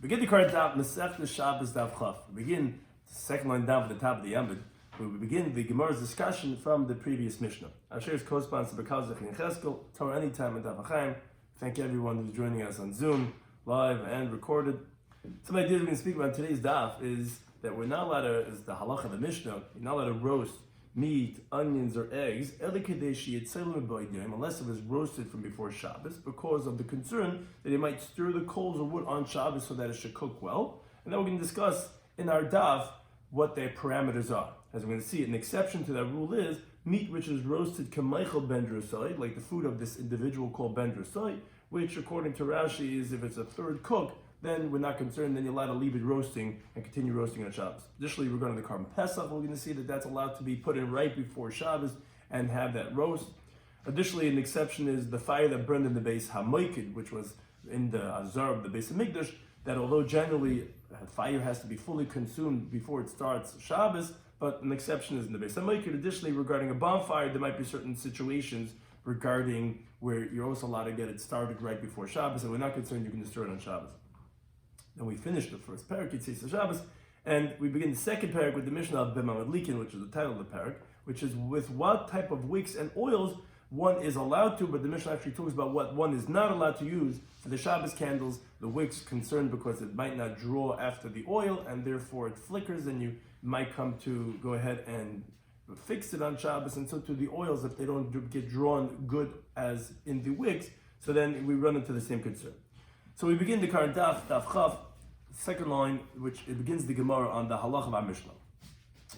Begin the current daf, Masechta Shabbos Daf. We begin the second line down from the top of the Yamid. We begin the Gemara's discussion from the previous Mishnah. Our shares co-sponsor Bekazach and Cheskel, Torah Anytime and Daf Chaim. Thank everyone who's joining us on Zoom, live and recorded. Some ideas we're going to speak about today's daf is that we're not allowed to, as the halacha of the Mishnah, you're not allowed to roast meat, onions, or eggs, unless it was roasted from before Shabbos, because of the concern that you might stir the coals or wood on Shabbos so that it should cook well. And then we're going to discuss in our daf what their parameters are. As we're going to see, an exception to that rule is meat which is roasted kameichel ben drusai, like the food of this individual called ben drusai, which according to Rashi is if it's a third cook, then we're not concerned, then you're allowed to leave it roasting and continue roasting on Shabbos. Additionally, regarding the carbon Pesach, we're going to see that that's allowed to be put in right before Shabbos and have that roast. Additionally, an exception is the fire that burned in the base Hamoikid, which was in the Azar of the base of Mikdash, that although generally fire has to be fully consumed before it starts Shabbos, but an exception is in the base Hamoikid. Additionally, regarding a bonfire, there might be certain situations regarding where you're also allowed to get it started right before Shabbos, and we're not concerned you can destroy it on Shabbos. Then we finish the first parak, Yitzis Shabbos, and we begin the second parak with the Mishnah of B'mamad Likin, which is the title of the parak, which is with what type of wicks and oils one is allowed to, but the Mishnah actually talks about what one is not allowed to use for the Shabbos candles. The wicks concerned because it might not draw after the oil, and therefore it flickers, and you might come to go ahead and fix it on Shabbos, and so to the oils, if they don't get drawn good as in the wicks, so then we run into the same concern. So we begin the current daf Chaf, second line, which it begins the Gemara on the halacha of our Mishnah.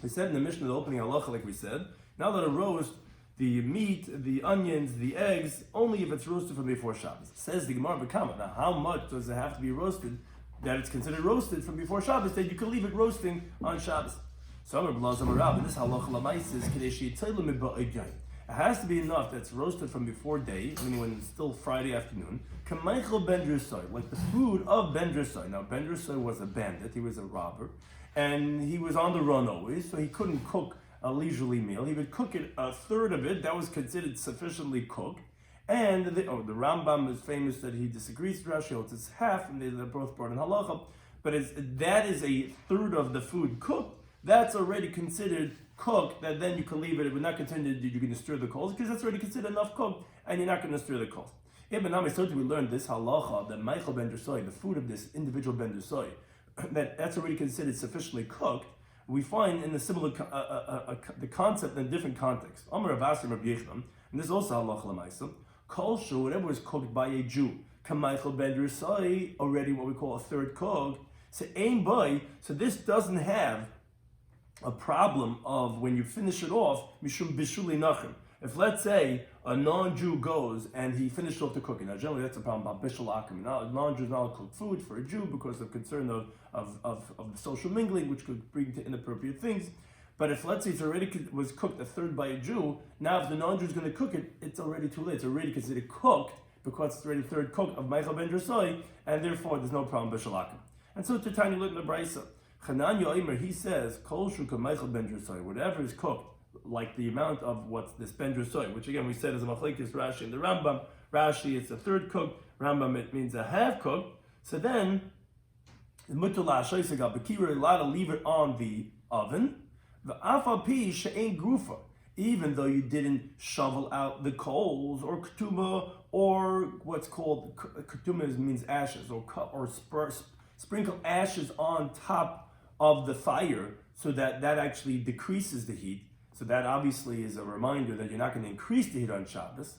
We said in the Mishnah, the opening halacha, like we said, now that a roast, the meat, the onions, the eggs, only if it's roasted from before Shabbos. Says the Gemara B'kama. Now, how much does it have to be roasted that it's considered roasted from before Shabbos, that you can leave it roasting on Shabbos? So this halacha l'mais is kadesh yitzayla mi'ba'id. It has to be enough that's roasted from before day, meaning when it's still Friday afternoon. Kameichel ben drusai, like the food of ben drusai. Now ben drusai was a bandit, he was a robber, and he was on the run always, so he couldn't cook a leisurely meal. He would cook it, a third of it, that was considered sufficiently cooked. And the Rambam is famous that he disagrees with Rashi, it's half, and they're both brought in halacha, but that is a third of the food cooked. That's already considered cooked, that then you can leave it. We're not considered that you're going to stir the coals, because that's already considered enough cooked, and you're not going to stir the coals. Ibn Ami, so we learned this halacha, that Michael ben Drusai, the food of this individual ben Drusai, that's already considered sufficiently cooked. We find in the similar the concept in a different context. Amar Avasim Rabbi Yechon, and this is also halacha l'maisa. Kol shu, whatever is cooked by a Jew, Michael ben Drusai, already what we call a third cook. So ain boy, so this doesn't have a problem of when you finish it off, mishum bishuli nachim. If let's say a non-Jew goes and he finished off the cooking, now generally that's a problem about bishul akim. Now a non-Jew is not allowed to cook food for a Jew because of concern of the social mingling, which could bring to inappropriate things. But if let's say it's already was cooked a third by a Jew, now if the non-Jew is going to cook it, it's already too late. It's already considered cooked because it's already third cooked of Michael ben Drusai, and therefore there's no problem bishul akim. And so to tiny lit in the brisa. Chanan Yoimer, he says, Kol shuka Michael ben Drusai, whatever is cooked, like the amount of what's this ben Drusai, which again we said is a machlekes Rashi and the Rambam. Rashi, it's a third cooked. Rambam, it means a half cooked. So then, mutula shaysegal bekira, allowed to leave it on the oven. The afapi she'ain grufa, even though you didn't shovel out the coals or ketuma, or what's called ketuma means ashes, or sprinkle ashes on top of the fire, so that actually decreases the heat. So that obviously is a reminder that you're not going to increase the heat on Shabbos.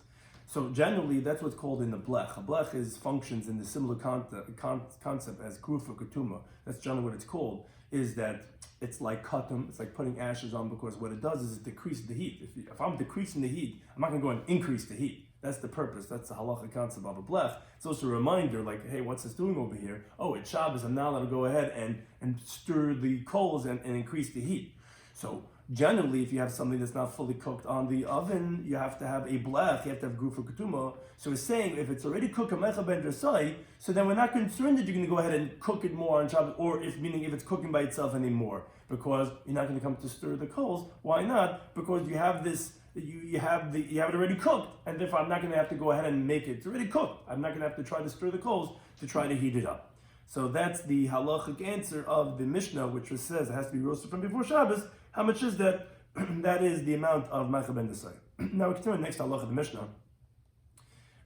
So generally, that's what's called in the blech. A blech functions in the similar concept as grufa ketuma. That's generally what it's called. Is that it's like katum, it's like putting ashes on, because what it does is it decreases the heat. If I'm decreasing the heat, I'm not going to go and increase the heat. That's the purpose. That's the halacha concept of a blech. It's also a reminder, like, hey, what's this doing over here? Oh, it's Shabbos. I'm now allowed to go ahead and stir the coals and increase the heat. So generally, if you have something that's not fully cooked on the oven, you have to have a blech. You have to have grufa ketuma. So it's saying if it's already cooked Michael ben Drusai, so then we're not concerned that you're going to go ahead and cook it more on Shabbos, or if it's cooking by itself anymore, because you're not going to come to stir the coals. Why not? Because you have this. You have it already cooked, and therefore I'm not going to have to go ahead and make it. It's already cooked. I'm not going to have to try to stir the coals to try to heat it up. So that's the halachic answer of the Mishnah, which says it has to be roasted from before Shabbos. How much is that? That is the amount of Ma'acha ben Desai. Now we continue the next halacha of the Mishnah.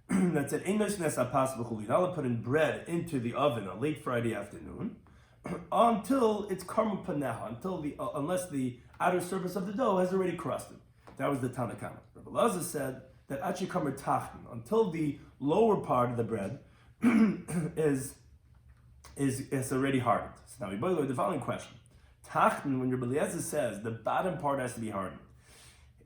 That said, you're not allowed to put in bread into the oven on late Friday afternoon until it's karmu paneha, unless the outer surface of the dough has already crusted. That was the Tanna Kama. Rabbi Lazar said that achi kamer tachten, until the lower part of the bread is already hardened. So now we boil the following question. Tachten, when Rabbi Eliezer says the bottom part has to be hardened,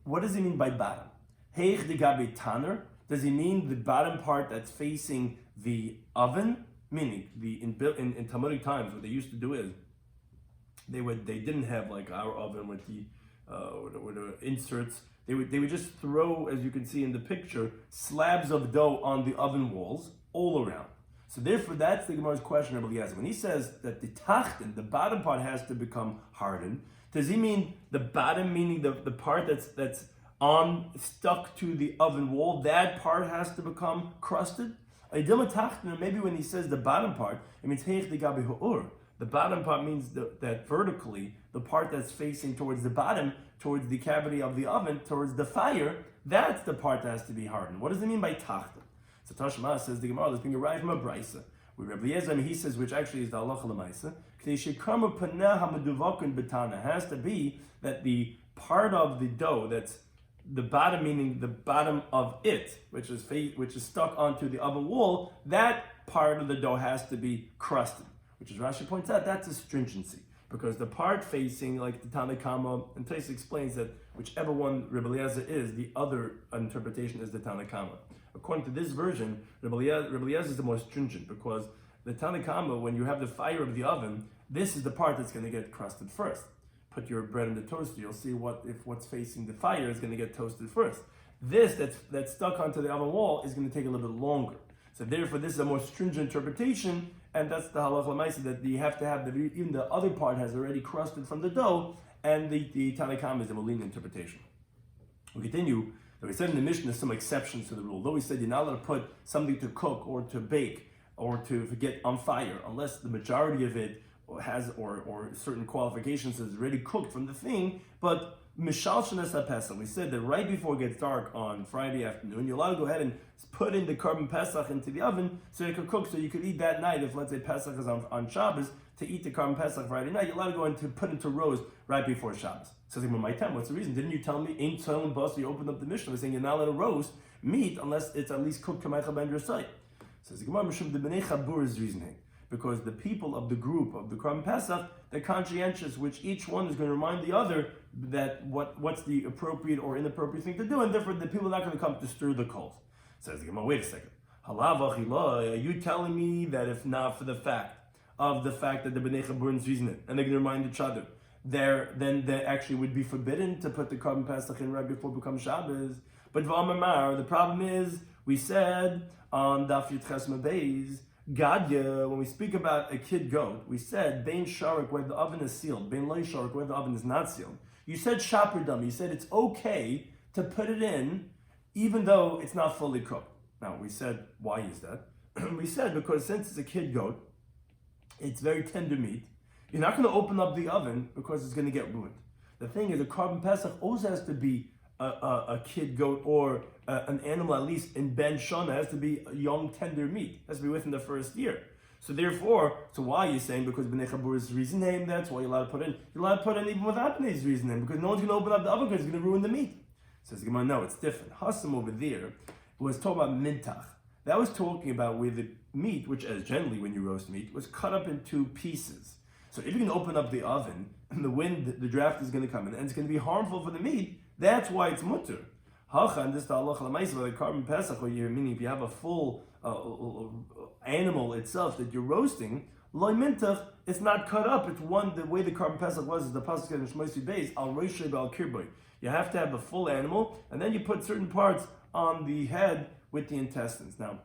what does he mean by bottom? Heich de gabe tanner. Does he mean the bottom part that's facing the oven? Meaning, in Talmudic times, what they used to do is they didn't have like our oven with the inserts. They would just throw, as you can see in the picture, slabs of dough on the oven walls all around. So therefore, that's the Gemara's question of Eliezer. When he says that the tachten, the bottom part, has to become hardened, does he mean the bottom, meaning the part that's stuck to the oven wall, that part has to become crusted? Maybe when he says the bottom part, it means the bottom part means that vertically, the part that's facing towards the bottom, towards the cavity of the oven, towards the fire, that's the part that has to be hardened. What does it mean by tachten? So Tashma says the Gemara, that's being arrived from a brisa. With Rabbi Eliezer, he says, which actually is the halacha l'maisa, has to be that the part of the dough that's the bottom, meaning the bottom of it, which is stuck onto the oven wall, that part of the dough has to be crusted. Which, as Rashi points out, that's a stringency. Because the part facing, like the Tanna Kama, and Tais explains that whichever one Rabbi Eliezer is, the other interpretation is the Tanna Kama. According to this version, Rabbi Eliezer is the most stringent, because the Tanna Kama, when you have the fire of the oven, this is the part that's going to get crusted first. Put your bread in the toaster, you'll see if what's facing the fire is going to get toasted first. This that's stuck onto the oven wall is going to take a little bit longer. So therefore, this is a more stringent interpretation, and that's the halacha l'maisa, that you have to have even the other part has already crusted from the dough, and the Tanna Kama is the more lenient interpretation. We continue. We said in the Mishnah some exceptions to the rule. Though we said you're not allowed to put something to cook or to bake or to get on fire unless the majority of it has or certain qualifications is already cooked from the thing, but Mishal Shanas Pesach, we said that right before it gets dark on Friday afternoon, you're allowed to go ahead and put in the carbon Pesach into the oven so it could cook, so you could eat that night. If let's say Pesach is on Shabbos, to eat the carbon Pesach Friday night, you're allowed to go and to put into roast right before Shabbos. So it's like, my time, what's the reason? Didn't you tell me, ain't telling boss, you opened up the Mishnah, saying you're not allowed to roast meat unless it's at least cooked Kamei Chabad your site. Says the Gemara, Mishum the Bnei Chabur is reasoning. Because the people of the group of the Korban Pesach, they're conscientious, which each one is going to remind the other that what's the appropriate or inappropriate thing to do, and therefore the people are not going to come to stir the coals. Says the Gemara, wait a second. Are you telling me that if not for the fact that the Bnei Chabur is reasoning, and they're going to remind each other, then they actually would be forbidden to put the Korban Pesach in right before it becomes Shabbos? But the problem is, we said on Daf Yomi, Gadya, when we speak about a kid goat, we said Bein Sharik where the oven is sealed, Bein Loi Sharik where the oven is not sealed. You said Shaperdam, you said it's okay to put it in even though it's not fully cooked. Now we said, why is that? We said because since it's a kid goat, it's very tender meat. You're not going to open up the oven because it's going to get ruined. The thing is, a carbon Pesach also has to be a kid goat or an animal, at least in Ben Shana, has to be a young, tender meat. It has to be within the first year. So therefore, why are you saying because Bnei Chabur's reason name, that's why you're allowed to put in? You're allowed to put in even without Bnei's reason name, because no one's going to open up the oven because it's going to ruin the meat. Says Gemara, no, it's different. Hassam over there was talking about mintach. That was talking about where the meat, which as generally when you roast meat, was cut up into pieces. So if you can open up the oven, and the draft is going to come in, and it's going to be harmful for the meat, that's why it's mutter. Hachan, this is the halacha l'maisa, by the carbon pesach, meaning if you have a full animal itself that you're roasting, loy mintach, it's not cut up. It's the way the carbon pesach was, is the pasuk in Shmoisi Beis, al reishay b'al kirboy. You have to have a full animal, and then you put certain parts on the head with the intestines. Now,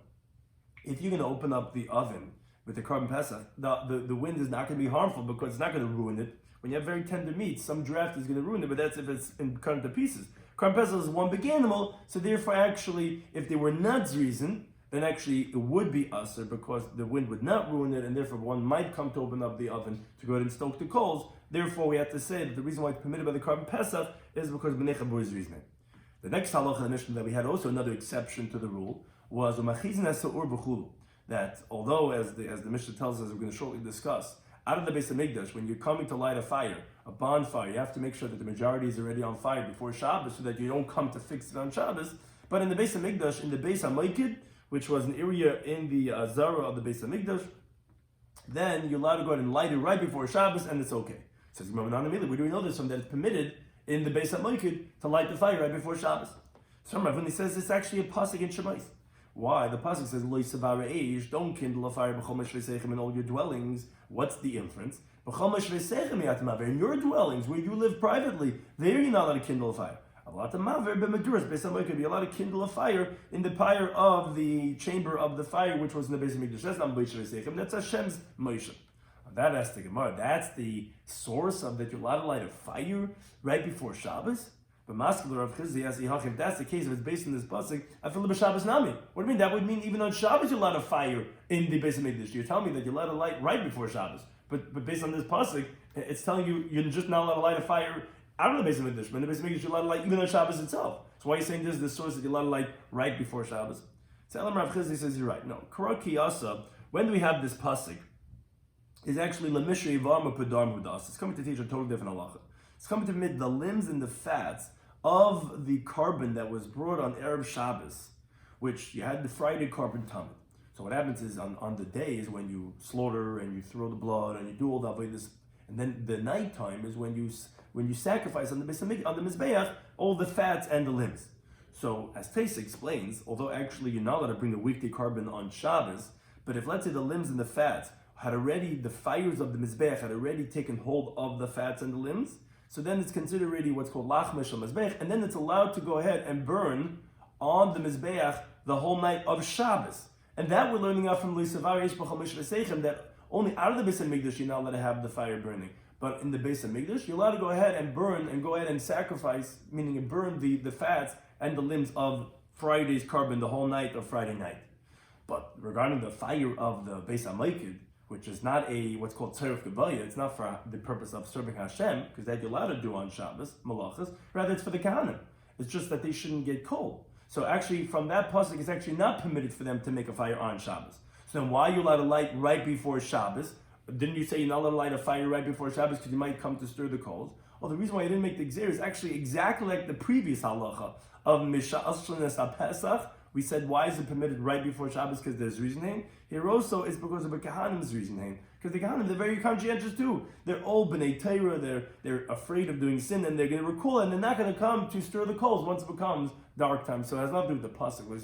if you're going to open up the oven with the carbon pesach, the wind is not going to be harmful because it's not going to ruin it. When you have very tender meat, some draft is going to ruin it, but that's if it's cut into pieces. Carbon pesach is one big animal, so therefore actually, if there were nuts reason, then actually it would be usher because the wind would not ruin it, and therefore one might come to open up the oven to go ahead and stoke the coals. Therefore, we have to say that the reason why it's permitted by the Korban Pesach is because B'nei Chabur is reasoning. The next halacha in the Mishnah that we had also another exception to the rule was that although, as the Mishnah tells us, we're going to shortly discuss, out of the Beis Hamikdash, when you're coming to light a fire, a bonfire, you have to make sure that the majority is already on fire before Shabbos so that you don't come to fix it on Shabbos. But in the Beis Hamikdash, in the Beis HaMoikid, which was an area in the Zara of the Beis Hamikdash, then you're allowed to go ahead and light it right before Shabbos, and it's okay. Says Gemara, where do we know this from? That it's permitted in the Beis HaMoikid to light the fire right before Shabbos. So when he says it's actually a pasuk in Shemais. Why? The pasuk says, "Lo yisavara eish," don't kindle a fire b'chomesh v'seichem in all your dwellings. What's the inference? B'chomesh v'seichem yatmaver, in your dwellings where you live privately, there you're not allowed to kindle a fire. Allowed to maver b'maduras Beis HaMoikid, be allowed to kindle a fire in the pyre of the chamber of the fire, which was in the Beis Hamikdash. That's not b'chomesh v'seichem. That's Hashem's Moshe. That has to Gemara. That's the source of that you're allowed to light a fire right before Shabbos. But Maskler of Chizzi, if that's the case, if it's based on this pasuk, I feel the Shabbos Nami. What do you mean? That would mean even on Shabbos you're allowed to fire in the Beis Hamikdash. You're telling me that you're allowed to light right before Shabbos. But based on this pasuk, it's telling you you're just not allowed to light a fire out of the Beis Hamikdash. But in the Beis Hamikdash you're allowed to light even on Shabbos itself. So why are you saying this is the source that you're allowed to light right before Shabbos? So Elam Rav Chizzi says you're right. No, Karaki Asa. When do we have this pasuk? Is actually Lamishri Varma Padar Mudas. It's coming to teach a totally different halacha. It's coming to admit the limbs and the fats of the carbon that was brought on Erev Shabbos, which you had the Friday carbon tamid. So what happens is on the day is when you slaughter and you throw the blood and you do all the avodas, and then the night time is when you sacrifice on the mizbeach all the fats and the limbs. So as Taisa explains, although actually you're not allowed to bring a weekday carbon on Shabbos, but if let's say the limbs and the fats had already, the fires of the mizbeach had already taken hold of the fats and the limbs, so then it's considered already what's called lachmesh al mizbeach, and then it's allowed to go ahead and burn on the mizbeach the whole night of Shabbos. And that we're learning out from Lisavar Yesh B'chomesh V'seichem, that only out of the Beis Hamikdash you're not allowed to have the fire burning. But in the Beis Hamikdash, you're allowed to go ahead and burn and go ahead and sacrifice, meaning you burn the fats and the limbs of Friday's carbon the whole night of Friday night. But regarding the fire of the Beis HaMoikid, which is not a what's called tzaref gevaya, it's not for the purpose of serving Hashem, because that you're allowed to do on Shabbos, malachas, rather it's for the kahanim. It's just that they shouldn't get cold. So actually, from that pasuk, it's actually not permitted for them to make a fire on Shabbos. So then why are you allowed to light right before Shabbos? Didn't you say you're not allowed to light a fire right before Shabbos because you might come to stir the coals? Well, the reason why you didn't make the gzir is actually exactly like the previous halacha of Misha'as Shlenes HaPesach. We said, why is it permitted right before Shabbos? Because there's reasoning. Here also is because of a Kahanim's reasoning. Because the Kahanim, they're very conscientious too. They're all B'nai Torah, they're afraid of doing sin, and they're going to recall, and they're not going to come to stir the coals once it becomes dark time. So it has nothing to do with the pasuk. What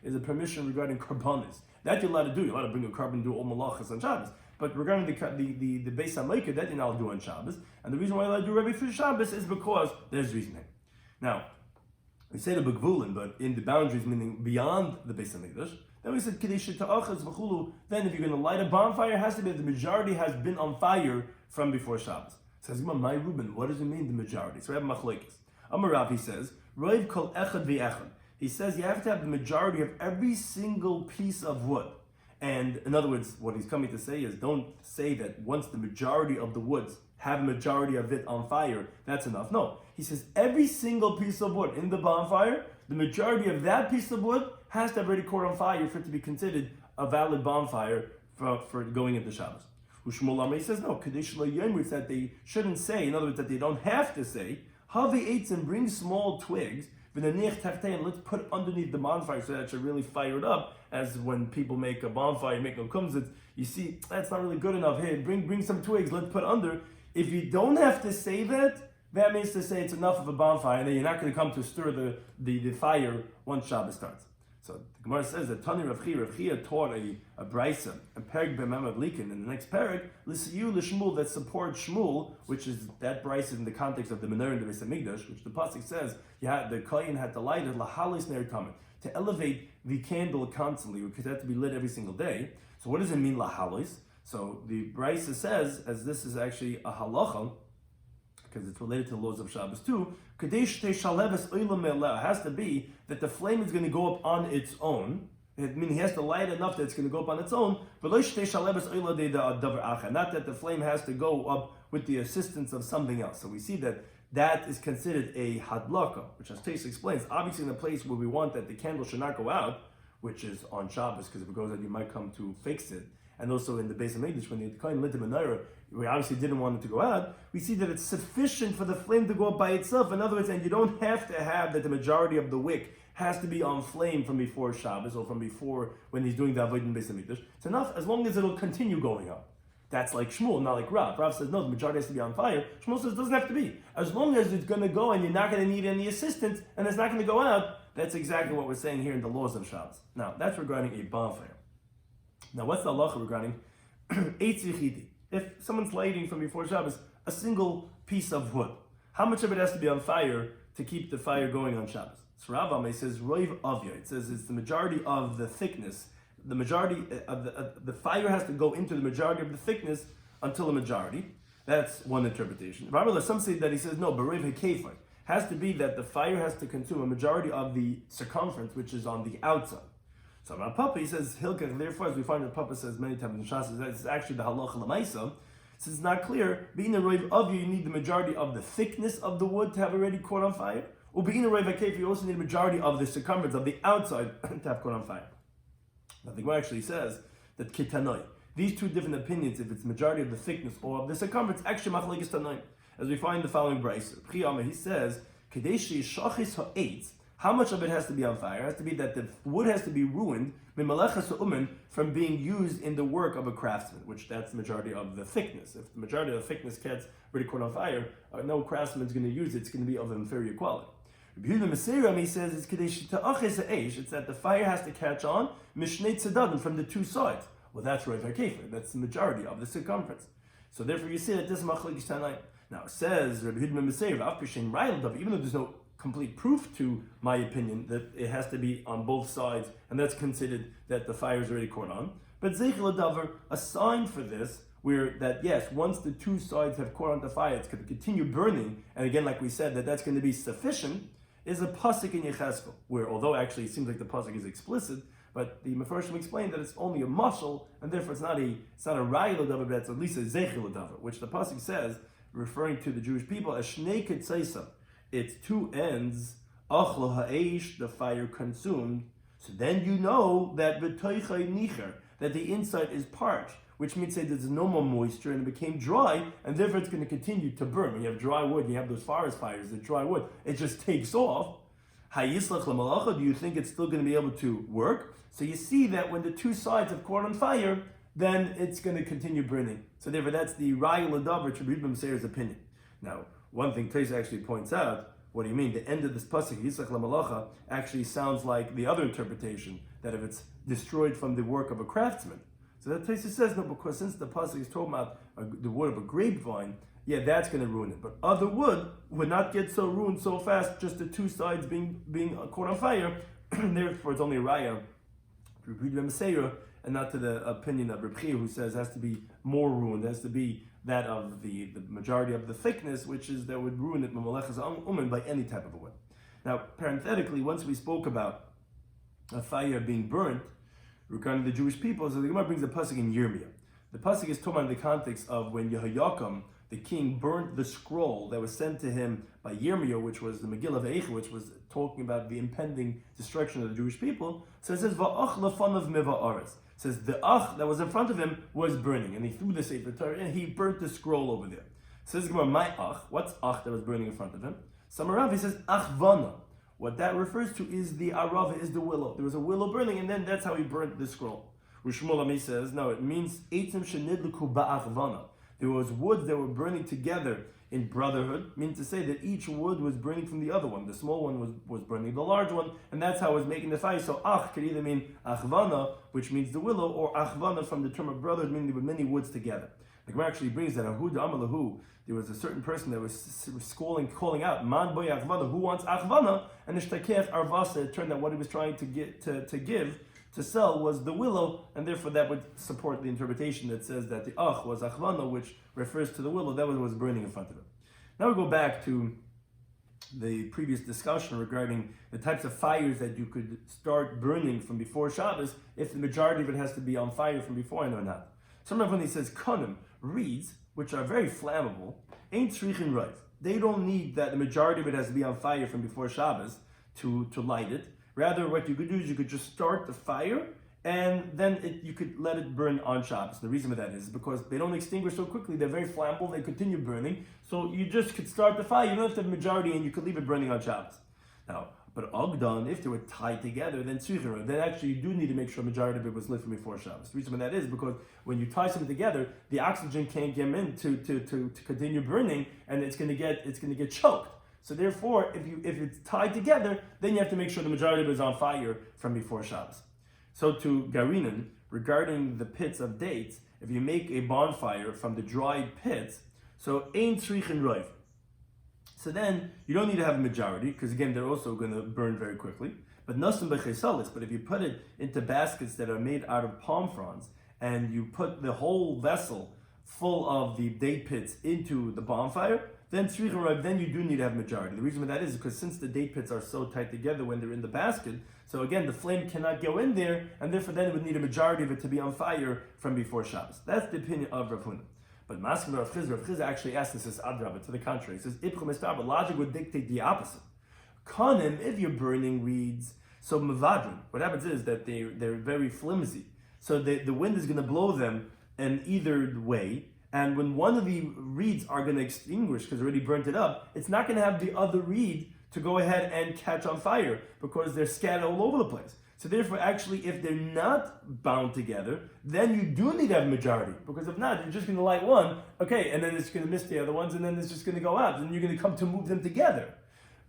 is a permission regarding karbanis. That you're allowed to do. You're allowed to bring a carbon, do all malachas on Shabbos. But regarding the Beis HaMoiked, that you're not allowed to do on Shabbos. And the reason why you're allowed to do right before Shabbos is because there's reasoning. Now, we say the Begvulin, but in the boundaries, meaning beyond the Beis HaMikdash, then we said, then if you're going to light a bonfire, it has to be that the majority has been on fire from before Shabbos. Says, my Reuben, what does it mean, the majority? So we have Machlokes. Amar Rav, he says, Roiv kol echad v'echad. He says you have to have the majority of every single piece of wood. And in other words, what he's coming to say is, don't say that once the majority of the woods have a majority of it on fire, that's enough. No, he says every single piece of wood in the bonfire, the majority of that piece of wood has to have already caught on fire for it to be considered a valid bonfire for going into Shabbos. Ushmul Amar, he says no, Kadesh lo yomru, that they shouldn't say, in other words, that they don't have to say, Havi eitz, and bring small twigs, and let's put underneath the bonfire so that you're really fired up, as when people make a bonfire, make no kumzitz, you see, that's not really good enough. Hey, bring some twigs, let's put under. If you don't have to say that, that means to say it's enough of a bonfire, and then you're not going to come to stir the fire once Shabbos starts. So the Gemara says that Tani Rav Chia taught a brisa, a perek b'mem Likin, in the next perek, l'siyu l'shmul, that support Shmuel, which is that brisa in the context of the menorah in the Beis Hamikdash, which the pasuk says the kohen had to light it lahalis ner tamid, to elevate the candle constantly, because it had to be lit every single day. So what does it mean lahalis? So the brisa says, as this is actually a halacha, because it's related to the laws of Shabbos too, it has to be that the flame is going to go up on its own, Meaning he has to light enough that it's going to go up on its own. Not that the flame has to go up with the assistance of something else. So we see that is considered a hadlaka, which as Tais explains, obviously in a place where we want that the candle should not go out, which is on Shabbos, because if it goes out, you might come to fix it. And also in the base of English, when the Kohen lit the menorah, we obviously didn't want it to go out. We see that it's sufficient for the flame to go up by itself. In other words, and you don't have to have that the majority of the wick has to be on flame from before Shabbos or from before when he's doing the avodah in base of English. It's enough as long as it'll continue going up. That's like Shmuel, not like Rav. Rav says no, the majority has to be on fire. Shmuel says it doesn't have to be. As long as it's going to go and you're not going to need any assistance and it's not going to go out, that's exactly what we're saying here in the laws of Shabbos. Now, that's regarding a bonfire. Now, what's the halacha regarding eitz yichidi? If someone's lighting from before Shabbos a single piece of wood, how much of it has to be on fire to keep the fire going on Shabbos? So Rav Ame says roiv avya. It says it's the majority of the thickness. The majority of the fire has to go into the majority of the thickness until the majority. That's one interpretation. Rabbi, some say that he says no, b'roiv hekefar has to be that the fire has to consume a majority of the circumference, which is on the outside. So Rav Papa, he says hilkach. Therefore, as we find that Papa says many times in Shas, that it's actually the halacha l'maisa. Since it's not clear, being a roiv avya, you need the majority of the thickness of the wood to have already caught on fire. Or being a roiv hekefar, you also need the majority of the circumference of the outside to have caught on fire. Now the Gemara actually says that kitanoi, these two different opinions, if it's majority of the thickness or of the circumference, actually machlekes tanoi. As we find the following brayso, he says, kadeshi shachis ha'etz, how much of it has to be on fire? It has to be that the wood has to be ruined from being used in the work of a craftsman, which that's the majority of the thickness. If the majority of the thickness gets really caught on fire, no craftsman is going to use it. It's going to be of inferior quality. Rabbi Yehuda Meseira, he says, it's that the fire has to catch on mishnei tzadadim, from the two sides. Well, that's roiv hakefar. That's the majority of the circumference. So therefore, you see that this is machlekes tanai. Now it says Rabbi Yehuda Meseira, even though there's no complete proof to my opinion that it has to be on both sides, and that's considered that the fire is already caught on. But zeichel davar, a sign for this, where that yes, once the two sides have caught on the fire, it's going to continue burning, and again, like we said, that's going to be sufficient, is a pasuk in Yecheskel, where although actually it seems like the pasuk is explicit, but the Mefarshim explained that it's only a mashal, and therefore it's not a ra'il davar, but it's at least a zeichel davar, which the pasuk says, referring to the Jewish people, as shnei ketzeisa, its two ends, achlo ha'esh, the fire consumed. So then you know that v'toichai nicher, that the inside is parched, which means that there's no more moisture and it became dry, and therefore it's going to continue to burn. When you have dry wood, you have those forest fires, the dry wood, it just takes off. Hayislach l'malacha, do you think it's still going to be able to work? So you see that when the two sides have caught on fire, then it's going to continue burning. So therefore that's the Raya L'davar to Rabbi Meseir's opinion. Now, one thing Tais actually points out, what do you mean? The end of this pasuk, Yislach l'malacha, actually sounds like the other interpretation, that if it's destroyed from the work of a craftsman. So that Tais says no, because since the pasuk is talking about the wood of a grapevine, yeah, that's going to ruin it. But other wood would not get so ruined so fast, just the two sides being caught on fire. Therefore, it's only a raya to Rabbi Meseira, and not to the opinion of Rabbi who says it has to be more ruined. It has to be that of the majority of the thickness, which is that would ruin it by any type of a wood. Now, parenthetically, once we spoke about a fire being burnt regarding the Jewish people, so the Gemara brings a pasuk in Yirmiyah. The pasuk is talking about in the context of when Yehoiakim, the king, burnt the scroll that was sent to him by Yirmiyah, which was the Megillah Ve'echa, which was talking about the impending destruction of the Jewish people. So it says, Va'ach lefanav meva'aretz. It says the ach that was in front of him was burning, and he threw the Sefer Torah and he burnt the scroll over there. It says Gemara, my ach, what's ach that was burning in front of him? Samarav, he says achvana. What that refers to is the arava, is the willow. There was a willow burning, and then that's how he burnt the scroll. Rishmul Ami says, no, it means eitzim shenidluku ba'achvana. There was woods that were burning together in brotherhood, meaning to say that each wood was burning from the other one. The small one was burning the large one, and that's how it was making the fire. So ach could either mean achvana, which means the willow, or achvana from the term of brotherhood, meaning there were many woods together. The Gemara actually brings that Ahud Amalahu, there was a certain person that was calling out, Man boy achvana, who wants achvana? And the shtakef arvasa, it turned out what he was trying to get to sell was the willow, and therefore that would support the interpretation that says that the ach was achvana, which refers to the willow that was burning in front of him. Now we go back to the previous discussion regarding the types of fires that you could start burning from before Shabbos, if the majority of it has to be on fire from beforehand or not. Sometimes when he says konim, reeds, which are very flammable, ain't tzrichin roiv. They don't need that the majority of it has to be on fire from before Shabbos to light it. Rather, what you could do is you could just start the fire and then you could let it burn on Shabbos. The reason for that is because they don't extinguish so quickly. They're very flammable. They continue burning. So you just could start the fire. You don't have to have a majority and you could leave it burning on Shabbos. Now, but Ogdan, if they were tied together, then tzricha, then actually you do need to make sure a majority of it was lit from before Shabbos. The reason for that is because when you tie something together, the oxygen can't get in to continue burning, and it's going to get choked. So therefore, if it's tied together, then you have to make sure the majority of it is on fire from before Shabbos. So to Garinan, regarding the pits of dates, if you make a bonfire from the dried pits, so ein tzrichin roiv. So then you don't need to have a majority, because again they're also going to burn very quickly. But nosim b'chesalis. But if you put it into baskets that are made out of palm fronds, and you put the whole vessel full of the date pits into the bonfire, then tzrichin roiv, then you do need to have a majority. The reason for that is because since the date pits are so tight together when they're in the basket, so again the flame cannot go in there, and therefore then it would need a majority of it to be on fire from before Shabbos. That's the opinion of Rav Huna. But Maskeh Rav Chizda actually asks this as Adrabah, to the contrary. He says, Ipchum Estar, but logic would dictate the opposite. Kanim, if you're burning reeds, so Mavadrim, what happens is that they're very flimsy. So the wind is going to blow them in either way, and when one of the reeds are going to extinguish, because already burnt it up, it's not going to have the other reed to go ahead and catch on fire, because they're scattered all over the place. So therefore, actually, if they're not bound together, then you do need to have a majority. Because if not, you're just going to light one, okay, and then it's going to miss the other ones, and then it's just going to go out. And you're going to come to move them together.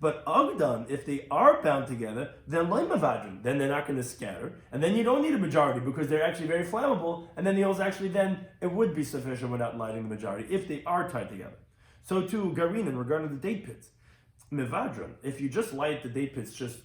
But Agdan, if they are bound together, then loy mavadrim, then they're not going to scatter. And then you don't need a majority, because they're actually very flammable. And then the oils actually then, it would be sufficient without lighting the majority, if they are tied together. So to Garinan, regarding the date pits, mevadrim, if you just light the date pits just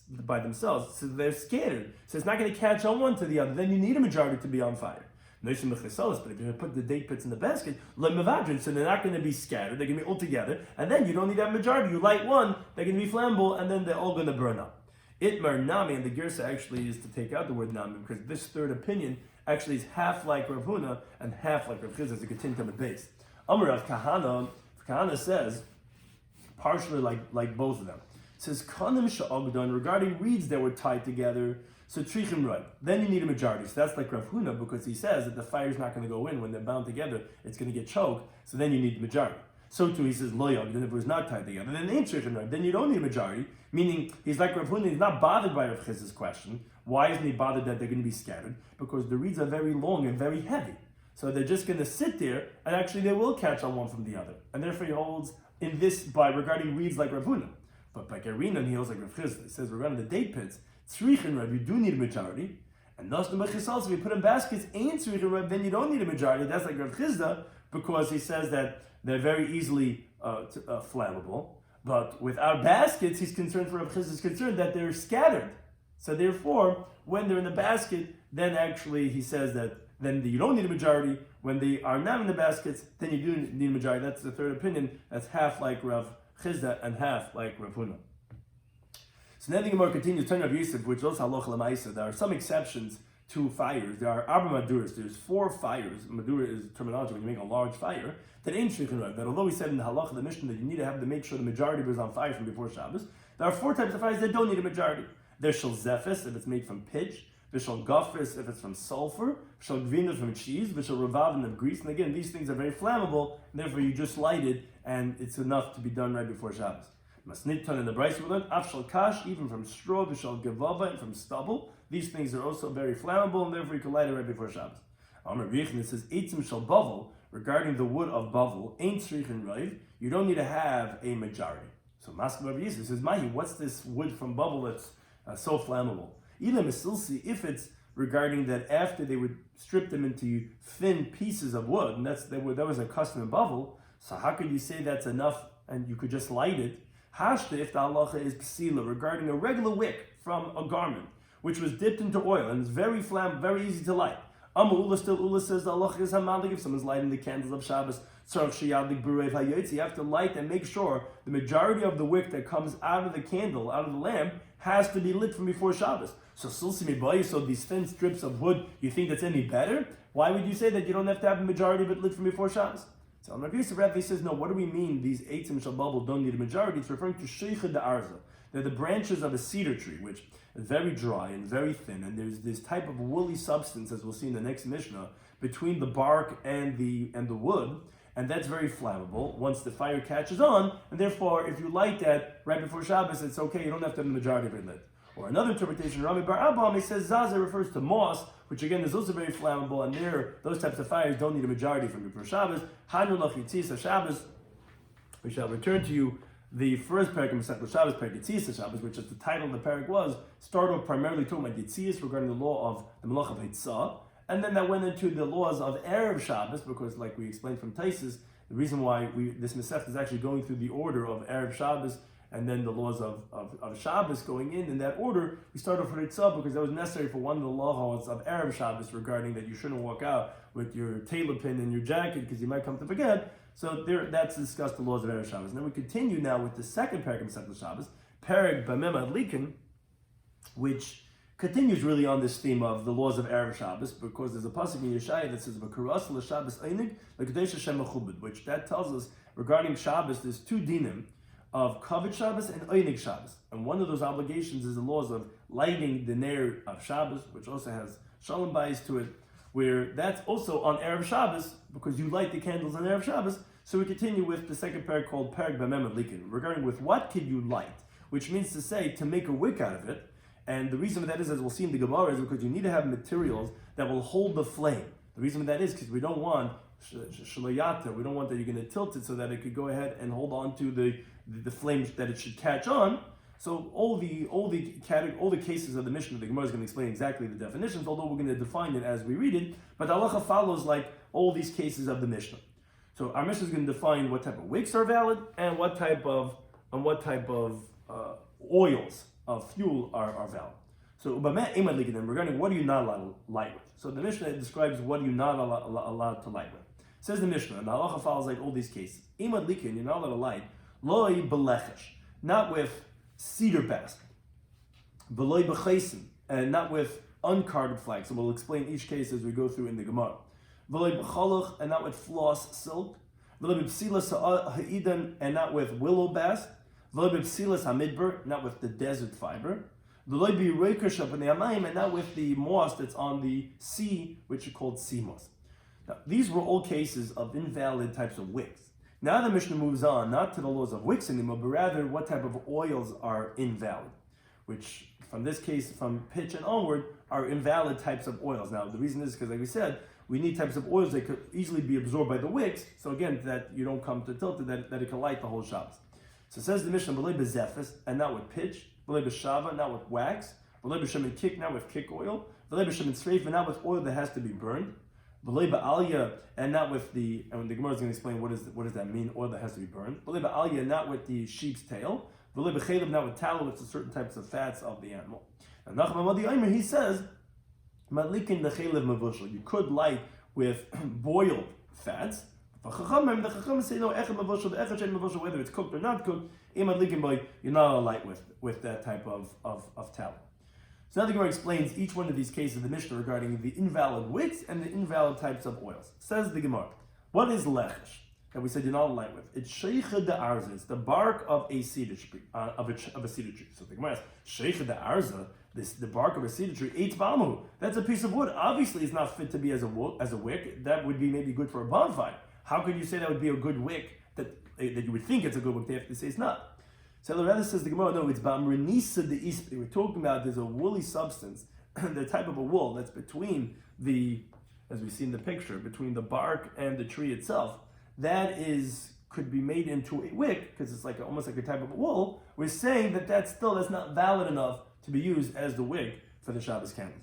by themselves, so they're scattered, so it's not going to catch on one to the other, then you need a majority to be on fire. But if you put the date pits in the basket, so they're not going to be scattered, they're going to be all together, and then you don't need that majority. You light one, they're going to be flammable, and then they're all going to burn up. Itmar Nami, and the Girsa actually is to take out the word Nami, because this third opinion actually is half like Rav Huna and half like Rav Chizda, as a continuum at base. Amar Rav Kahana says, partially like both of them. It says, Kanim sha'ogdan, regarding reeds that were tied together, so trichim roiv, then you need a majority. So that's like Rav Huna, because he says that the fire's not going to go in when they're bound together, it's going to get choked, so then you need the majority. So too, he says, lo yogdan, if it was not tied together, then ain't trichim roiv, then you don't need a majority, meaning he's like Rav Huna, he's not bothered by Rav Chiz's question. Why isn't he bothered that they're going to be scattered? Because the reeds are very long and very heavy. So they're just going to sit there, and actually they will catch on one from the other. And therefore he holds in this by regarding reeds like Rav Huna. But by Garinan, he holds like Rav Chizda. He says regarding the date pits, tzrichin Rav, you do need a majority. And thus the mechisal, so if you put in baskets, ain't tzrichin Rav, then you don't need a majority. That's like Rav Chizda, because he says that they're very easily flammable. But without baskets, he's concerned, for Rav Chizda is concerned that they're scattered. So therefore, when they're in the basket, then actually he says that then you don't need a majority. When they are not in the baskets, then you do need a majority. That's the third opinion. That's half like Rav Chizda and half like Rav Huna. So then the Gemara continues, turning Rav Yosef, which also halacha l'maisa. There are some exceptions to fires. There are arba maduras. There's 4 fires. Madura is terminology when you make a large fire. That ain't shrikin roiv. That although we said in the halacha, the Mishnah, that you need to have to make sure the majority was on fire from before Shabbos, there are 4 types of fires that don't need a majority. There's shel zephes, if it's made from pitch. Vishal gafris, if it's from sulfur. Vishal gvina, from cheese. Vishal ravavin, of grease. And again, these things are very flammable, and therefore you just light it, and it's enough to be done right before Shabbos. Masnitton in the Bryce we learn, afshal kash, even from straw, vishal gevava, and from stubble. These things are also very flammable, and therefore you can light it right before Shabbos. Amar Vichin, it says, eitzim shal bavel, regarding the wood of bavel, ain't tzrichin roiv, you don't need to have a majority. So Maskeh Rav Yosef says, Mahi, what's this wood from bavel that's so flammable? Even Mesilsi, if it's regarding that after they would strip them into thin pieces of wood, and that was a custom in bavel, so how could you say that's enough and you could just light it? Hashta, if the halacha is psila, regarding a regular wick from a garment, which was dipped into oil and is very easy to light. Ula says the Allah is hamalig. If someone's lighting the candles of Shabbos, you have to light and make sure the majority of the wick that comes out of the candle, out of the lamp, has to be lit from before Shabbos. So these thin strips of wood, you think that's any better? Why would you say that you don't have to have the majority of it lit from before Shabbos? So Rabbi says, no, what do we mean these eitzim shababel don't need a majority? It's referring to sheicha de arza. They're the branches of a cedar tree, which is very dry and very thin, and there's this type of woolly substance, as we'll see in the next Mishnah, between the bark and the wood, and that's very flammable once the fire catches on, and therefore, if you light that right before Shabbos, it's okay, you don't have to have the majority of it lit. Or another interpretation, Rami Bar Abba, he says Zaza refers to moss, which again is also very flammable, and those types of fires don't need a majority from before Shabbos. Hanu Lach Yitzis Shabbos. We shall return to you the first parak of Masechet Shabbos, parak Yitzis Shabbos, which is the title of the parak was, started off primarily talking about Yitzis regarding the law of the Malach of Hitzah, and then that went into the laws of Erev Shabbos, because like we explained from Taisus, the reason why this Masechet is actually going through the order of Erev Shabbos and then the laws of Shabbos going in that order. We started off with Hitzah because that was necessary for one of the laws of Erev Shabbos regarding that you shouldn't walk out with your tailor pin in your jacket because you might come to forget. So that's discussed the laws of Erev Shabbos. And then we continue now with the second parak of Masechet Shabbos, parak Bamem Adlikin, which continues really on this theme of the laws of Erev Shabbos, because there's a pasuk in Yeshaya that says V'karas l'Shabbos einig l'kadesh Hashem mechubed, which that tells us regarding Shabbos there's two dinim of Kavod Shabbos and Einig Shabbos. And one of those obligations is the laws of lighting the Ner of Shabbos, which also has Shalom Bayis to it, where that's also on Erev Shabbos, because you light the candles on Erev Shabbos. So we continue with the second parak called Parak B'Mem Adlikin, regarding with what could you light, which means to say to make a wick out of it. And the reason for that is, as we'll see in the Gemara, is because you need to have materials that will hold the flame. The reason for that is because we don't want shlayata, we don't want that you're going to tilt it so that it could go ahead and hold on to the flames that it should catch on. So all the cases of the Mishnah, the Gemara is going to explain exactly the definitions, although we're going to define it as we read it. But the halacha follows like all these cases of the Mishnah. So our Mishnah is going to define what type of wicks are valid and what type of oils of fuel are valid. So regarding what are you not allowed to light with. So the Mishnah describes what are you not allowed to light with. Says the Mishnah, and the halacha follows like all these cases. You're not allowed to light loy belechesh, not with cedar bast, beloy b'chaisim, and not with uncarded flax. So we'll explain each case as we go through in the Gemara. Beloy b'chalach, and not with floss silk. Beloy b'psilas ha'idon, and not with willow bast. Beloy b'psilas hamidbar, not with the desert fiber. Beloy b'reikash b'nei and not with the moss that's on the sea, which is called sea moss. Now, these were all cases of invalid types of wicks. Now the Mishnah moves on, not to the laws of wicks anymore, but rather what type of oils are invalid, which from this case, from pitch and onward, are invalid types of oils. Now the reason is because, like we said, we need types of oils that could easily be absorbed by the wicks, so again, that you don't come to tilt it, that it can light the whole Shabbos. So it says the Mishnah, b'lei b'zefes, and not with pitch, b'lei b'shava, not with wax, b'lei b'shemen kik, not with kick oil, b'lei b'shemen sreif, and not with oil that has to be burned, b'lei ba'alya, and not with and the Gemara is going to explain what does that mean, oil that has to be burned, b'lei ba'alya, not with the sheep's tail, b'lei b'chelev, not with tallow, which is certain types of fats of the animal. And Nachman Madi Omer, he says, madlikin b'chelev mavushal, you could light with boiled fats. The Chacham say no, whether it's cooked or not cooked, you're not allowed to light with that type of tallow. So now the Gemara explains each one of these cases of the Mishnah regarding the invalid wicks and the invalid types of oils. Says the Gemara, what is lechesh that we said you're not allowed to light with? It's sheicha de arza, it's the bark of a cedar tree, of a cedar tree. So the Gemara asks, sheicha de arza, the bark of a cedar tree, eitz balmu, that's a piece of wood. Obviously it's not fit to be as a wick. That would be maybe good for a bonfire. How could you say that would be a good wick, that you would think it's a good wick, they have to say it's not? So the rather says the Gemara, no, it's ba'amrenisa de ispri. We're talking about there's a woolly substance, the type of a wool that's between as we see in the picture, between the bark and the tree itself. That could be made into a wick, because it's almost like a type of a wool. We're saying that's not valid enough to be used as the wick for the Shabbos candles.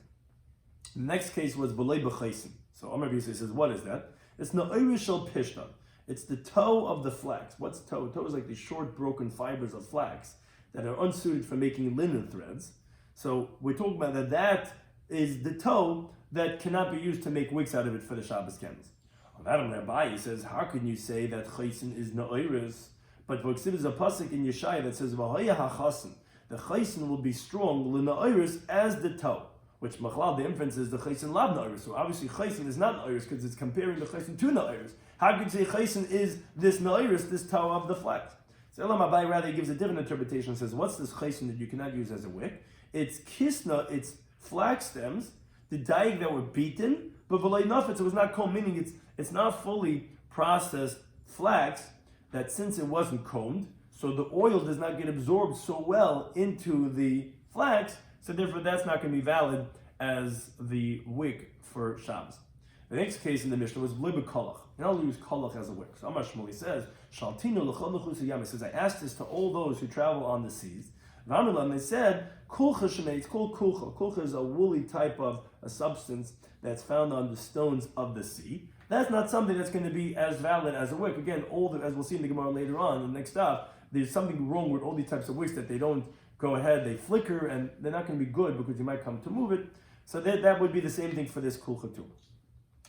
The next case was b'lei b'chaisim. So Amar B'Yisrael says, what is that? It's na'irishal pishta. It's the toe of the flax. What's toe? Toe is like the short, broken fibers of flax that are unsuited for making linen threads. So we're talking about that is the toe that cannot be used to make wicks out of it for the Shabbos candles. On that, Rabbi says, how can you say that chaysin is na'oris? But there's a pasuk in Yeshaya that says, "V'haya hachasin." The chaysin will be strong l'na'oris as the toe. Which machlal, the inference is the chaysin lab na'oris. So obviously chaysin is not na'oris because it's comparing the chaysin to na'oris. How can you say chaysin is this na'oris, this toe of the flax? So Elam Abai rather gives a different interpretation and says, what's this chaysin that you cannot use as a wick? It's kisna, it's flax stems, the daig that were beaten, but v'lay nafetz, it was not combed, meaning it's not fully processed flax, that since it wasn't combed, so the oil does not get absorbed so well into the flax, so therefore that's not going to be valid as the wick for Shabbos. The next case in the Mishnah was bliba kolach. You don't use kolach as a wick. So Amar Shmuel says, Shaltinu l'chol nechusa yam. He says, I asked this to all those who travel on the seas. And they said, kulcha shemei, it's called kulcha. Kulcha is a woolly type of a substance that's found on the stones of the sea. That's not something that's going to be as valid as a wick. Again, as we'll see in the Gemara later on, in the next Daf, there's something wrong with all these types of wicks that they don't go ahead, they flicker, and they're not going to be good because you might come to move it. So that would be the same thing for this kulcha too.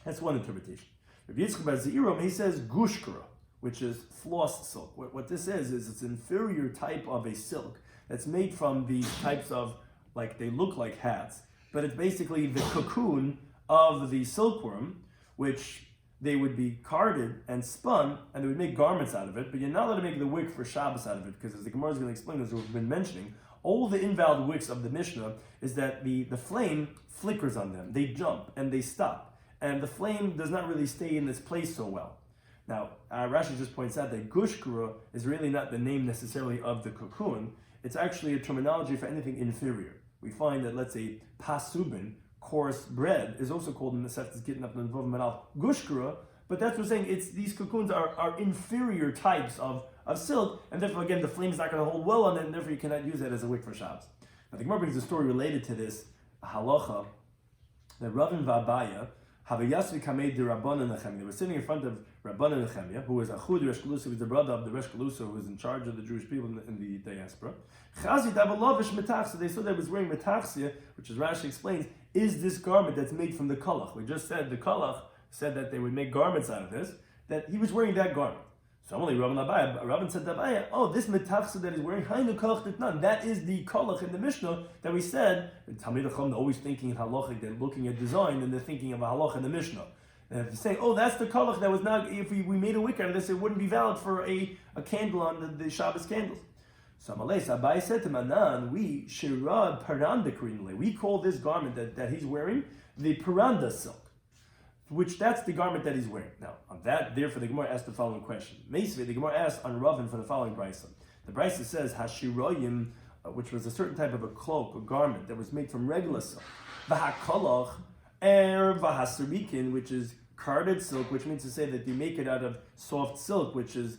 That's one interpretation. Rabbi Yitzchak bar Zeirom, he says gushkara, which is floss silk. What this is it's an inferior type of a silk that's made from these types of, like, they look like hats, but it's basically the cocoon of the silkworm, which they would be carded and spun, and they would make garments out of it, but you're not allowed to make the wick for Shabbos out of it, because as the Gemara is going to explain, as we've been mentioning, all the invalid wicks of the Mishnah is that the flame flickers on them. They jump and they stop. And the flame does not really stay in this place so well. Now, Rashi just points out that gushkara is really not the name necessarily of the cocoon. It's actually a terminology for anything inferior. We find that, let's say, pasubin, coarse bread, is also called in the Seftes Gittin up in the Vov gushkara, but that's what we're saying, these cocoons are inferior types of silk, and therefore, again, the flame is not going to hold well on it, and therefore you cannot use that as a wick for Shabbos. Now, the Gemara brings a story related to this, a halacha, that Rav and Vabaya, they were sitting in front of Rabban Nechemia, who was Achud Resh Galusa, who was the brother of the Resh Galusa, who was in charge of the Jewish people in the diaspora. So they saw that he was wearing metachsia, which, as Rashi explains, is this garment that's made from the kolach. We just said the kolach said that they would make garments out of this, that he was wearing that garment. So only Rabban said to Abaya, oh, this metachsa that he's wearing, that is the kolach in the Mishnah that we said. Talmidei Chacham always thinking in halachic, they're looking at design and they're thinking of a halach in the Mishnah. And if they say, oh, that's the kolach that was now, if we made a wick out of this, it wouldn't be valid for a candle on the Shabbos candles. So Abaya said to Manan, we shirad paranda, we call this garment that he's wearing the paranda silk, which that's the garment that he's wearing. Now, on that, therefore, the Gemara asked the following question. Meisvei, the Gemara asked on Ravin for the following brisa. The brisa says, Hashiroyim, which was a certain type of a cloak, a garment that was made from regular silk. Vahakolach, vahasurikin, which is carded silk, which means to say that you make it out of soft silk, which is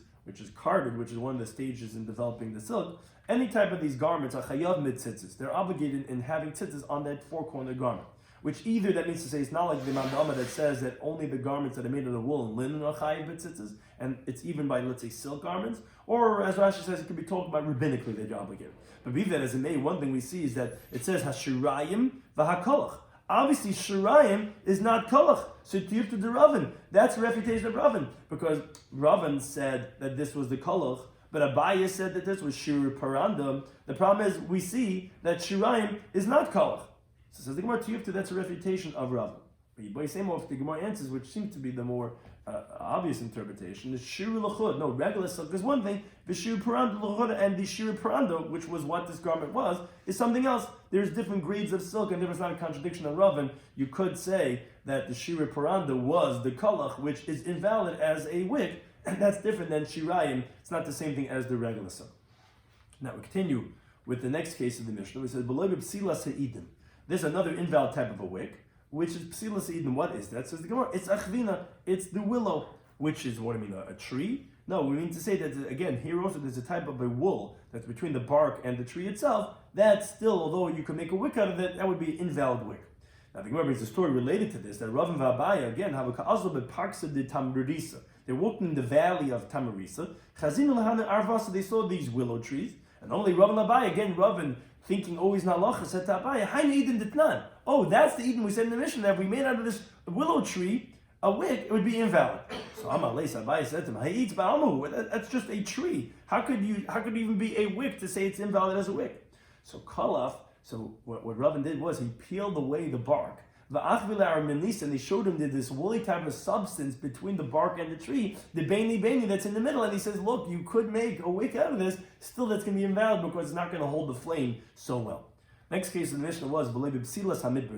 carded, which is one of the stages in developing the silk. Any type of these garments are chayav mitzitzis. They're obligated in having tzitzis on that four-corner garment. Which either that means to say it's not like the Imam Dama that says that only the garments that are made of the wool and linen are chayiv b'tzitzis, and it's even by, let's say, silk garments, or as Rashi says, it could be talked about rabbinically that you're obligated. But be that as it may, one thing we see is that it says hashirayim v'hakolach. Obviously, shirayim is not kolach. So tiyuf to the Ravin. That's the refutation of Ravin, because Ravin said that this was the kolach, but Abaye said that this was shiur parandam. The problem is we see that shirayim is not kolach. So says the Gemara Tiyufta, that's a refutation of Rav. But you say more if the Gemara answers, which seems to be the more obvious interpretation, the shiur l'chud, no, regular silk is one thing, the shiur paranda l'chud, and the shiur paranda, which was what this garment was, is something else. There's different grades of silk, and there was not a contradiction of Rav, and you could say that the shiur paranda was the kolach, which is invalid as a wick, and that's different than shirayim. It's not the same thing as the regular silk. Now we continue with the next case of the Mishnah. We said, "B'loy b'psila se'idim." There's another invalid type of a wick, which is psila se'idim. What is that? Says the Gemara, it's achvina, it's the willow, which is, what do you mean, a tree? No, we mean to say that, again, here also there's a type of a wool that's between the bark and the tree itself. That still, although you can make a wick out of it, that would be an invalid wick. Now the Gemara brings a story related to this, that Rav and Vabaya, again, have a ka'azlo beparksa de Tamarisa. They're walking in the valley of Tamarisa. Chazinu lahana arvasa, they saw these willow trees, and only Rav and Vabaya, again, Rav and thinking always nalacha, said to Abaya, Haina idin ditnan. oh, that's the Eden we said in the Mishnah, that if we made out of this willow tree a wick, it would be invalid. So Amalei Sabai said to him, that's just a tree. How could it even be a wick to say it's invalid as a wick? So Kalaf, what Ravin did was he peeled away the bark. And they showed him this woolly type of substance between the bark and the tree, the beni that's in the middle, and he says, look, you could make a wick out of this, still that's going to be invalid because it's not going to hold the flame so well. Next case of the Mishnah was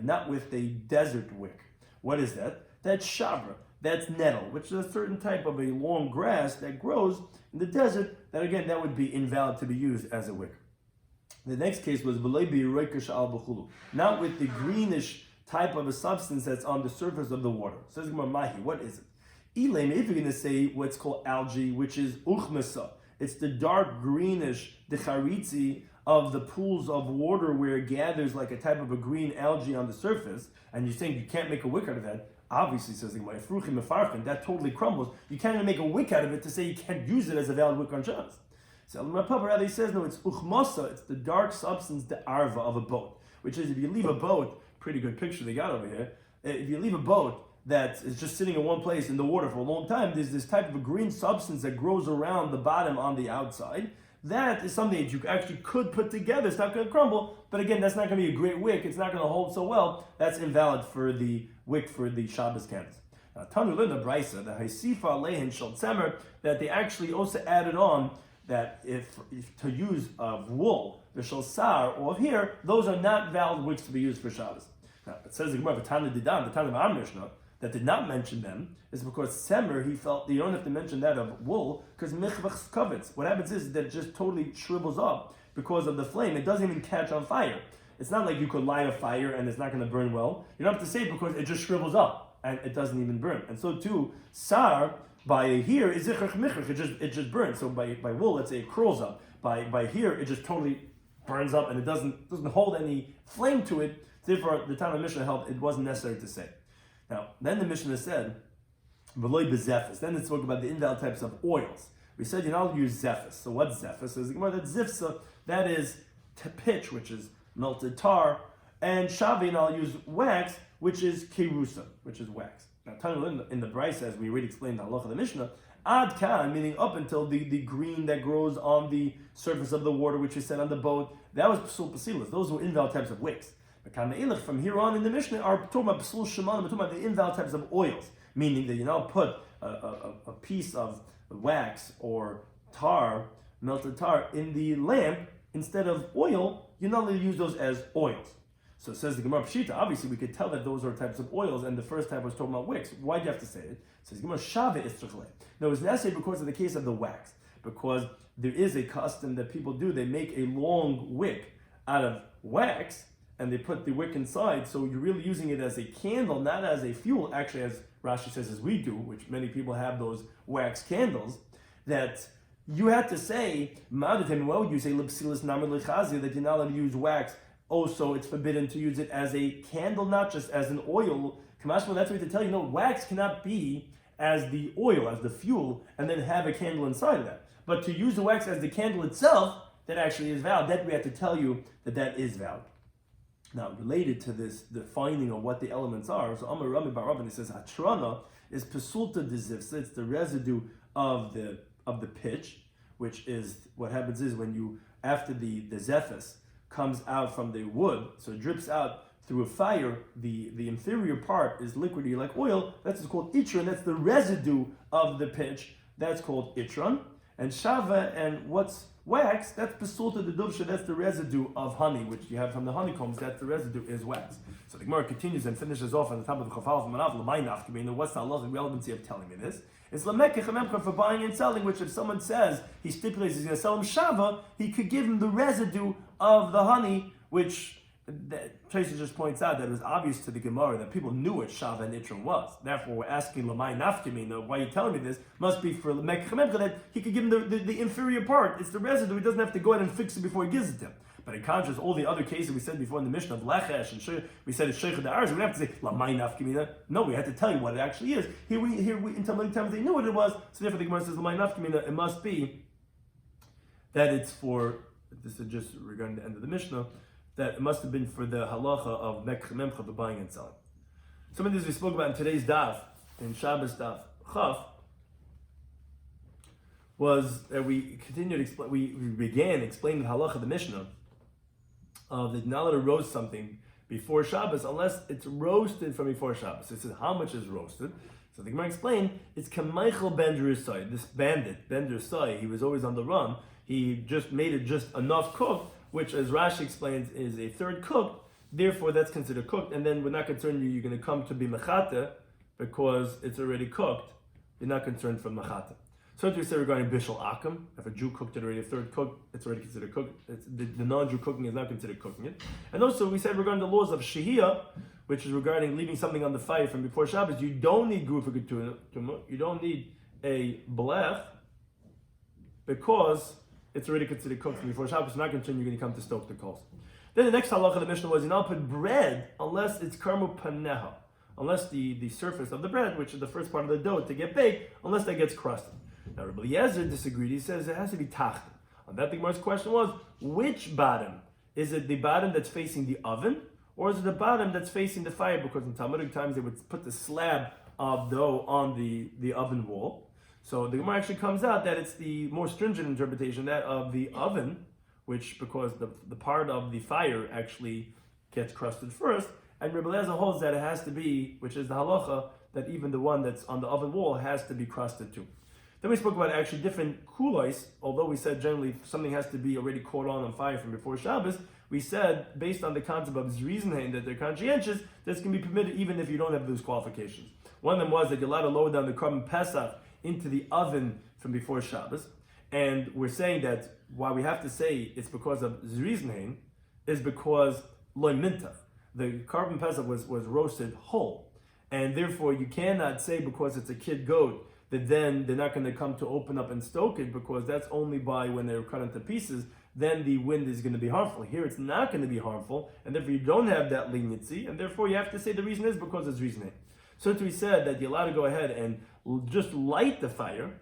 not with a desert wick. What is that? That's shavra, that's nettle, which is a certain type of a long grass that grows in the desert, that would be invalid to be used as a wick. The next case was not with the greenish type of a substance that's on the surface of the water. Says Mahi, what is it? If you're going to say what's called algae, which is uchmasa, it's the dark greenish, the charitzi of the pools of water where it gathers like a type of a green algae on the surface, and you're saying you can't make a wick out of that. Obviously, says that totally crumbles. You can't even make a wick out of it to say you can't use it as a valid wick on Shabbos. So rather he says, no, it's uchmasa, it's the dark substance, the arva of a boat, which is if you leave a boat, pretty good picture they got over here. If you leave a boat that is just sitting in one place in the water for a long time, there's this type of a green substance that grows around the bottom on the outside. That is something that you actually could put together. It's not going to crumble, but again, that's not going to be a great wick. It's not going to hold so well. That's invalid for the wick for the Shabbos candles. Now, Tanu learned the Brisa, the Haisifa Alehin Shal Tzemer, that they actually also added on that if to use of wool, the Shalsar or of hair, those are not valid wicks to be used for Shabbos. Now, it says the Gemara, the Tana of our Mishnah, that did not mention them, is because Semer, he felt you don't have to mention that of wool, because Michvach's kavitz. What happens is that it just totally shrivels up because of the flame. It doesn't even catch on fire. It's not like you could light a fire and it's not going to burn well. You don't have to say it because it just shrivels up and it doesn't even burn. And so too, Sar, by here, is it just burns. So by wool, let's say it curls up. By here, it just totally burns up and it doesn't hold any flame to it. Therefore, the time of Mishnah held it wasn't necessary to say. Now, then the Mishnah said, V'loi b'zefis. Then it spoke about the invalid types of oils. We said you're not allowed to use zefis. So what's zefis? So that zifsa, that is pitch, which is melted tar, and shavi, and I'll use wax, which is kerusa, which is wax. Now, Tanu in the Brisa, as we already explained the halacha of the Mishnah, ad kan, meaning up until the green that grows on the surface of the water, which is set on the boat, that was psul pasilas. Those were invalid types of wicks. From here on in the Mishnah are talking about psul shemanim, talking about the invalid types of oils, meaning that you now put a piece of wax or tar, melted tar, in the lamp instead of oil. You're not allowed to use those as oils. So it says the Gemara Pshita. Obviously, we could tell that those are types of oils, and the first type was talking about wicks. Why do you have to say it? It says Gemara Shave Istrachle. No, it's necessary because of the case of the wax, because there is a custom that people do. They make a long wick out of wax, and they put the wick inside, so you're really using it as a candle, not as a fuel. Actually, as Rashi says, as we do, which many people have those wax candles, that you have to say, well, you say that you're not allowed to use wax. Also, it's forbidden to use it as a candle, not just as an oil. Kamashma, that's what to tell you. No, wax cannot be as the oil, as the fuel, and then have a candle inside of that. But to use the wax as the candle itself, that actually is valid. That we have to tell you that is valid. Now, related to this, the finding of what the elements are, so Amar Rami Bar Rabban, he says, Hatrana is pesulta de zifsa, it's the residue of the pitch, which is, what happens is when you, after the zephys comes out from the wood, so it drips out through a fire, the inferior part is liquidy like oil, that's called itron, that's the residue of the pitch, that's called itron, and shava, and what's wax, that's pesulta de dubsha, that's the residue of honey, which you have from the honeycombs, that's the residue is wax. So the Gemara continues and finishes off on the top of the chafal from Manav, l'maynaf, what's the halachic relevancy of telling me this? It's lamekech amemcha for buying and selling, which if someone says, he stipulates he's going to sell him shava, he could give him the residue of the honey, which Tracy just points out that it was obvious to the Gemara that people knew what shava and itron was. Therefore, we're asking lamay nafkamina, why are you telling me this? Must be for lamekech amemcha that he could give him the inferior part. It's the residue. He doesn't have to go ahead and fix it before he gives it to him. But in contrast, all the other cases we said before in the Mishnah of Lechesh and we said it's Sheikh Da'arz, we don't have to say Lamay Nafkamina. No, we had to tell you what it actually is. Here we until many times they knew what it was, so therefore the Gemara says Lamay Nafkamina, it must be that it's for, this is just regarding the end of the Mishnah, that it must have been for the halacha of memcha, the buying and selling. Some of this we spoke about in today's daf, in Shabbos Daf Chaf, was that we began explaining the halacha of the Mishnah of that you're not allowed to roast something before Shabbos unless it's roasted from before Shabbos. It says how much is roasted. So the Gemara explained it's Kameichel Ben Drusai, this bandit, Ben Drusai, he was always on the run. He just made it just enough cooked, which as Rashi explains is a third cooked, therefore that's considered cooked, and then we're not concerned you're going to come to be mechata because it's already cooked. You're not concerned from mechata. So we said regarding bishul akam, if a Jew cooked it already, a third cooked, it's already considered cooked. The non-Jew cooking is not considered cooking it. And also we said regarding the laws of shehiyah, which is regarding leaving something on the fire from before Shabbos, you don't need gufa ketuna, you don't need a blech, because it's already considered cooked from before Shabbos. You're not concerned you're going to come to stoke the coals. Then the next halacha of the Mishnah was, you don't put bread unless it's karmu paneha, unless the surface of the bread, which is the first part of the dough to get baked, unless that gets crusted. Now Rabbi Eliezer disagreed. He says it has to be tachta. On that, the Gemara's question was, which bottom? Is it the bottom that's facing the oven, or is it the bottom that's facing the fire? Because in Talmudic times they would put the slab of dough on the oven wall. So the Gemara actually comes out that it's the more stringent interpretation, that of the oven, which because the part of the fire actually gets crusted first, and Rabbi Eliezer holds that it has to be, which is the halacha, that even the one that's on the oven wall has to be crusted too. Then we spoke about actually different kulos, although we said generally something has to be already caught on fire from before Shabbos. We said, based on the concept of Zrizenhain, that they're conscientious, this can be permitted even if you don't have those qualifications. One of them was that you're allowed to lower down the korban pesach into the oven from before Shabbos. And we're saying that why we have to say it's because of Zrizenhain is because loy mintach. The korban pesach was roasted whole. And therefore you cannot say because it's a kid goat that then they're not going to come to open up and stoke it, because that's only by when they're cut into pieces, then the wind is going to be harmful. Here it's not going to be harmful, and therefore you don't have that leniency, and therefore you have to say the reason is because it's reasoning. So we said that you're allowed to go ahead and just light the fire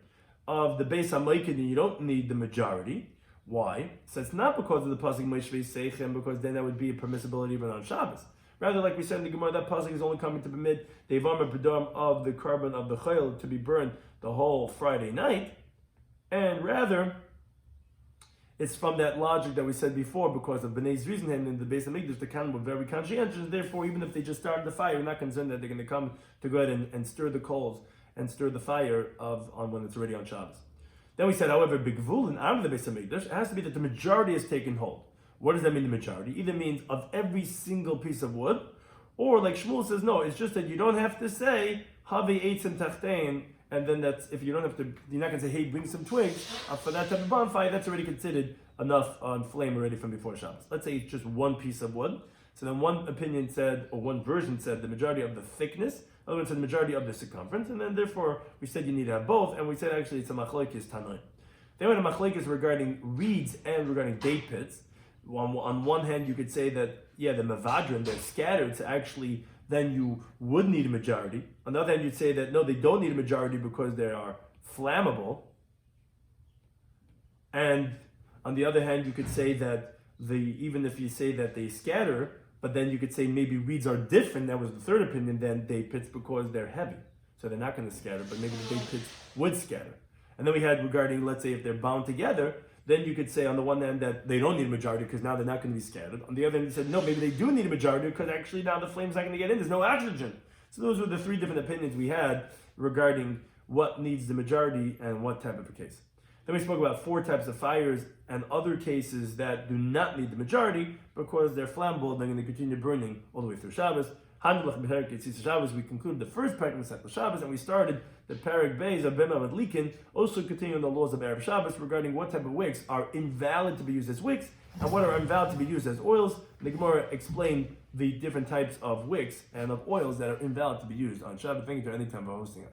of the Beis HaMikdash, and you don't need the majority. Why? So it's not because of the pasuk Moishvei Seichem, because then that would be a permissibility even on Shabbos. Rather, like we said in the Gemara, that pasuk is only coming to permit the Ivam B'dam of the carbon of the chayil to be burned the whole Friday night, and rather, it's from that logic that we said before, because of Bnei Zrizenhem in the Beis HaMikdash, the Kahanim were very conscientious. Therefore, even if they just started the fire, you're not concerned that they're going to come to go ahead and stir the coals and stir the fire on when it's already on Shabbos. Then we said, however, Bigvul and out of the Beis HaMikdash, it has to be that the majority has taken hold. What does that mean, the majority? Either means of every single piece of wood, or like Shmuel says, no, it's just that you don't have to say Havi Eitzim Tachtein, and then that's, if you don't have to, you're not going to say, hey, bring some twigs for that type of bonfire. That's already considered enough on flame already from before Shabbos. Let's say it's just one piece of wood. So then one opinion said, or one version said, the majority of the thickness. Other one said the majority of the circumference, and then therefore we said you need to have both, and we said actually it's a machlokes tanai. Then we had a machlokes regarding reeds and regarding date pits. On one hand, you could say that, yeah, the mavadrin, they're scattered, so actually then you would need a majority. On the other hand, you'd say that, no, they don't need a majority because they are flammable. And on the other hand, you could say that even if you say that they scatter, but then you could say maybe reeds are different, that was the third opinion, than date pits because they're heavy. So they're not going to scatter, but maybe the date pits would scatter. And then we had regarding, let's say, if they're bound together, then you could say on the one hand that they don't need a majority because now they're not going to be scattered. On the other hand, you said, no, maybe they do need a majority because actually now the flame's not going to get in. There's no oxygen. So those were the three different opinions we had regarding what needs the majority and what type of a case. Then we spoke about four types of fires and other cases that do not need the majority because they're flammable. They're going to continue burning all the way through Shabbos. We concluded the first parak of Shabbos, and we started the parak Beis of Bema Madlikin, also continuing the laws of Erev Shabbos regarding what type of wicks are invalid to be used as wicks and what are invalid to be used as oils. The Gemara explained the different types of wicks and of oils that are invalid to be used on Shabbos. Thank you to any time for hosting us.